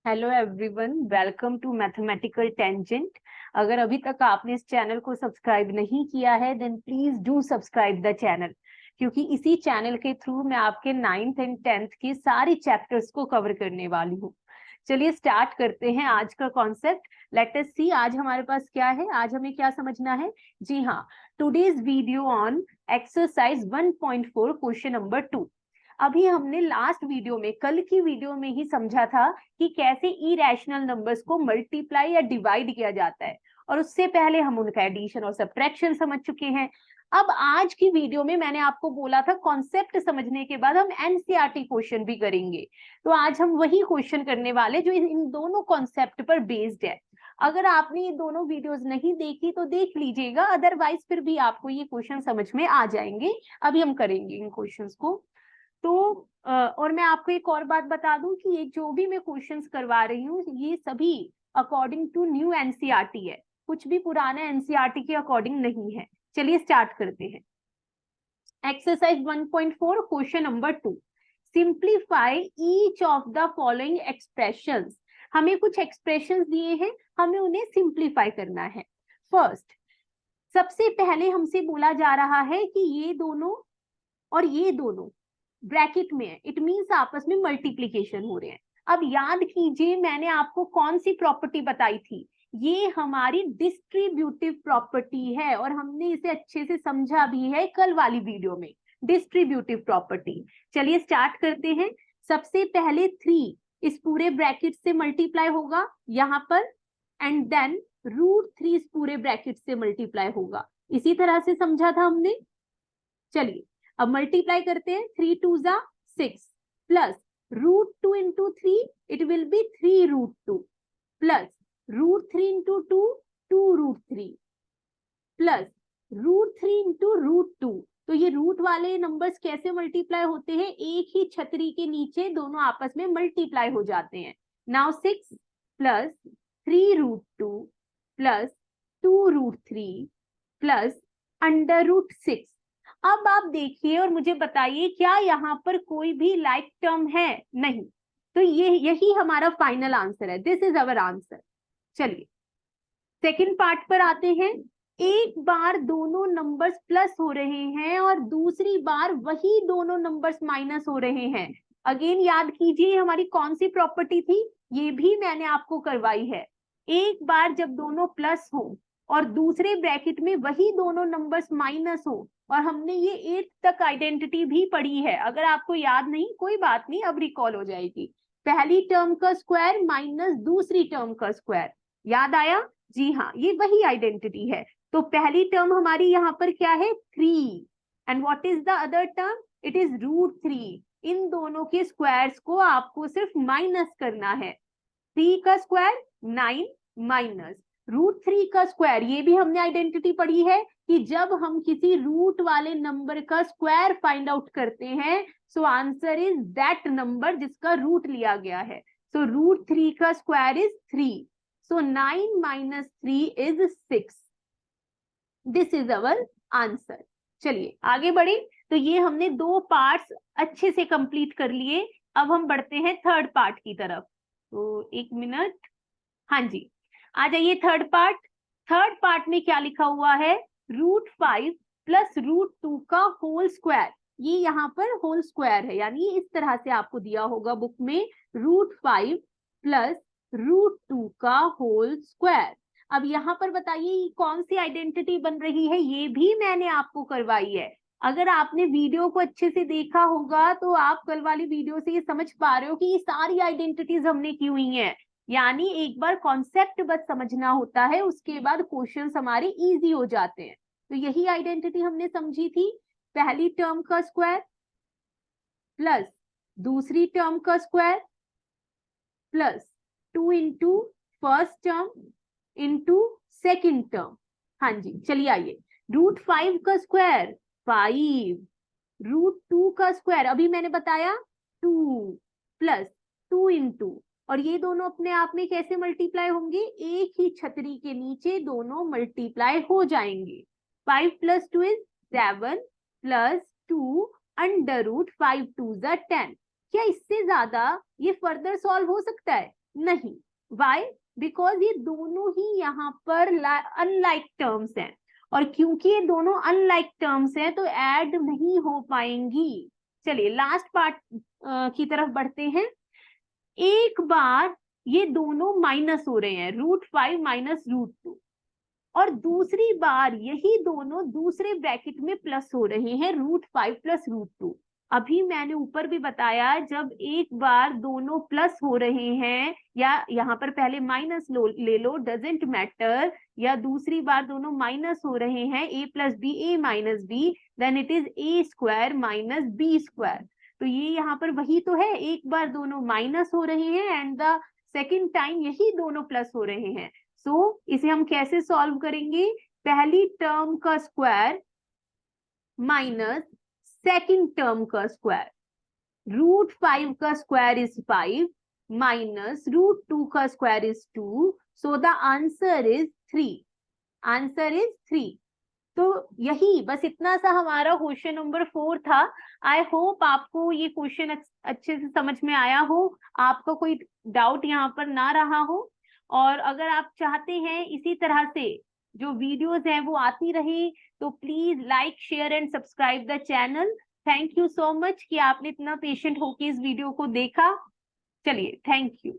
Hello everyone, welcome to Mathematical Tangent. अगर अभी तक आपने इस चैनल को सब्सक्राइब नहीं किया है then please do subscribe the channel, क्योंकि इसी चैनल के थ्रू मैं आपके 9th एंड 10th के सारे चैप्टर्स को कवर करने वाली हूँ। चलिए स्टार्ट करते हैं आज का कॉन्सेप्ट। लेट अस सी आज हमारे पास क्या है, आज हमें क्या समझना है। जी हाँ, today's video on exercise 1.4 question number 2। अभी हमने लास्ट वीडियो में, कल की वीडियो में ही समझा था कि कैसे इरेशनल नंबर्स को मल्टीप्लाई या डिवाइड किया जाता है, और उससे पहले हम उनका एडिशन और सब्ट्रैक्शन समझ चुके हैं। अब आज की वीडियो में मैंने आपको बोला था कॉन्सेप्ट समझने के बाद हम एनसीईआरटी क्वेश्चन भी करेंगे, तो आज हम वही क्वेश्चन करने वाले जो इन दोनों कॉन्सेप्ट पर बेस्ड है। अगर आपने ये दोनों वीडियोस नहीं देखी तो देख लीजिएगा, अदरवाइज फिर भी आपको ये क्वेश्चन समझ में आ जाएंगे। अभी हम करेंगे इन क्वेश्चंस को। तो और मैं आपको एक और बात बता दूं कि ये जो भी मैं क्वेश्चंस करवा रही हूँ ये सभी अकॉर्डिंग टू न्यू एनसीईआरटी है, कुछ भी पुराने एनसीईआरटी के अकॉर्डिंग नहीं है। चलिए स्टार्ट करते हैं। Exercise 1.4 question number 2, simplify each of the following expressions. हमें कुछ एक्सप्रेशंस दिए हैं, हमें उन्हें सिंप्लीफाई करना है। फर्स्ट, सबसे पहले हमसे बोला जा रहा है कि ये दोनों और ये दोनों ब्रैकेट में है, इट मींस आपस में मल्टीप्लीकेशन हो रहे हैं। अब याद कीजिए मैंने आपको कौन सी प्रॉपर्टी बताई थी, ये हमारी डिस्ट्रीब्यूटिव प्रॉपर्टी है और हमने इसे अच्छे से समझा भी है कल वाली वीडियो में, डिस्ट्रीब्यूटिव प्रॉपर्टी। चलिए स्टार्ट करते हैं। सबसे पहले 3 इस पूरे ब्रैकेट से मल्टीप्लाई होगा यहाँ पर, एंड देन √3 इस पूरे ब्रैकेट से मल्टीप्लाई होगा। इसी तरह से समझा था हमने। चलिए अब मल्टीप्लाई करते हैं। 3 2 जा 6 plus √2 into 3 it will be 3√2 plus √3 into 2 2√3 plus √3 into √2। तो ये रूट वाले नंबर्स कैसे मल्टीप्लाई होते हैं, एक ही छतरी के नीचे दोनों आपस में मल्टीप्लाई हो जाते हैं। Now 6 plus 3√2 plus 2√3 plus √6। अब आप देखिए और मुझे बताइए क्या यहाँ पर कोई भी लाइक टर्म है? नहीं, तो ये यही हमारा फाइनल आंसर है, दिस इज अवर आंसर। चलिए सेकंड पार्ट पर आते हैं। एक बार दोनों नंबर्स प्लस हो रहे हैं और दूसरी बार वही दोनों नंबर्स माइनस हो रहे हैं। अगेन याद कीजिए हमारी कौन सी प्रॉपर्टी थी, ये भी मैंने आपको करवाई है। एक बार जब दोनों प्लस हो और दूसरे ब्रैकेट में वही दोनों नंबर्स माइनस हो, और हमने ये 8 तक आइडेंटिटी भी पढ़ी है, अगर आपको याद नहीं कोई बात नहीं, अब रिकॉल हो जाएगी। पहली टर्म का स्क्वायर माइनस दूसरी टर्म का स्क्वायर, याद आया? जी हाँ, ये वही आइडेंटिटी है। तो पहली टर्म हमारी यहाँ पर क्या है? 3, and what is the other term? It is √3। इन दोनों के स्क्वायर्स को आपको सिर्फ माइनस करना है। 3 का स्क्वायर 9 माइनस √3 का स्क्वायर, ये भी हमने आइडेंटिटी पढ़ी है कि जब हम किसी रूट वाले नंबर का स्क्वायर फाइंड आउट करते हैं, so answer is that number जिसका रूट लिया गया है। सो √3 का square is 3, so 9 minus 3 is 6। This is our answer. चलिए आगे बढ़े। तो ये हमने 2 पार्ट्स अच्छे से कंप्लीट कर लिए। अब हम बढ़ते हैं थर्ड पार्ट की तरफ। तो 1 मिनट, हाँ जी, आ जाइए थर्ड पार्ट। थर्ड पार्ट में क्या लिखा हुआ है? √5 प्लस √2 का होल स्क्वायर। ये यहाँ पर होल स्क्वायर है, यानी इस तरह से आपको दिया होगा बुक में, √5 प्लस √2 का होल स्क्वायर। अब यहाँ पर बताइए कौन सी आइडेंटिटी बन रही है, ये भी मैंने आपको करवाई है। अगर आपने वीडियो को अच्छे से देखा होगा तो आप कल वाली वीडियो से ये समझ पा रहे हो कि ये सारी आइडेंटिटीज हमने की हुई हैं। यानी एक बार कॉन्सेप्ट बस समझना होता है, उसके बाद क्वेश्चंस हमारे इजी हो जाते हैं। तो यही आइडेंटिटी हमने समझी थी, पहली टर्म का स्क्वायर प्लस दूसरी टर्म का square plus 2 into first term into second term. हाँ जी, चलिए आइए। √5 का स्क्वायर 5, √2 का स्क्वायर अभी मैंने बताया 2 प्लस 2 इंटू, और ये दोनों अपने आप में कैसे मल्टीप्लाई होंगे? एक ही छतरी के नीचे दोनों मल्टीप्लाई हो जाएंगे। 5 प्लस 2 इज 7 प्लस 2 √5 2 10। क्या इससे ज्यादा ये फर्दर सॉल्व हो सकता है? नहीं, वाई? बिकॉज ये दोनों ही यहाँ पर अनलाइक टर्म्स हैं, और क्योंकि ये दोनों अनलाइक टर्म्स हैं तो ऐड नहीं हो पाएंगी। चलिए लास्ट पार्ट की तरफ बढ़ते हैं। एक बार ये दोनों माइनस हो रहे हैं, √5 माइनस √2, और दूसरी बार यही दोनों दूसरे ब्रैकेट में प्लस हो रहे हैं, √5 प्लस √2। अभी मैंने ऊपर भी बताया, जब एक बार दोनों प्लस हो रहे हैं, या यहाँ पर पहले माइनस ले लो, डजेंट मैटर, या दूसरी बार दोनों माइनस हो रहे हैं, a plus B A minus B, then it is a square minus b square. तो ये यहाँ पर वही तो है, एक बार दोनों माइनस हो रहे हैं एंड द सेकेंड टाइम यही दोनों प्लस हो रहे हैं। सो इसे हम कैसे सॉल्व करेंगे? पहली टर्म का स्क्वायर माइनस सेकंड टर्म का स्क्वायर। √5 का स्क्वायर इज 5 माइनस √2 का square is 2, so the answer is 3। Answer is 3। तो यही बस इतना सा हमारा क्वेश्चन नंबर 4 था। आई होप आपको ये क्वेश्चन अच्छे से समझ में आया हो, आपका कोई डाउट यहाँ पर ना रहा हो। और अगर आप चाहते हैं इसी तरह से जो वीडियोस हैं वो आती रहे, तो please like share and subscribe the channel. Thank you so much कि आपने इतना पेशेंट होके इस वीडियो को देखा। चलिए, थैंक यू।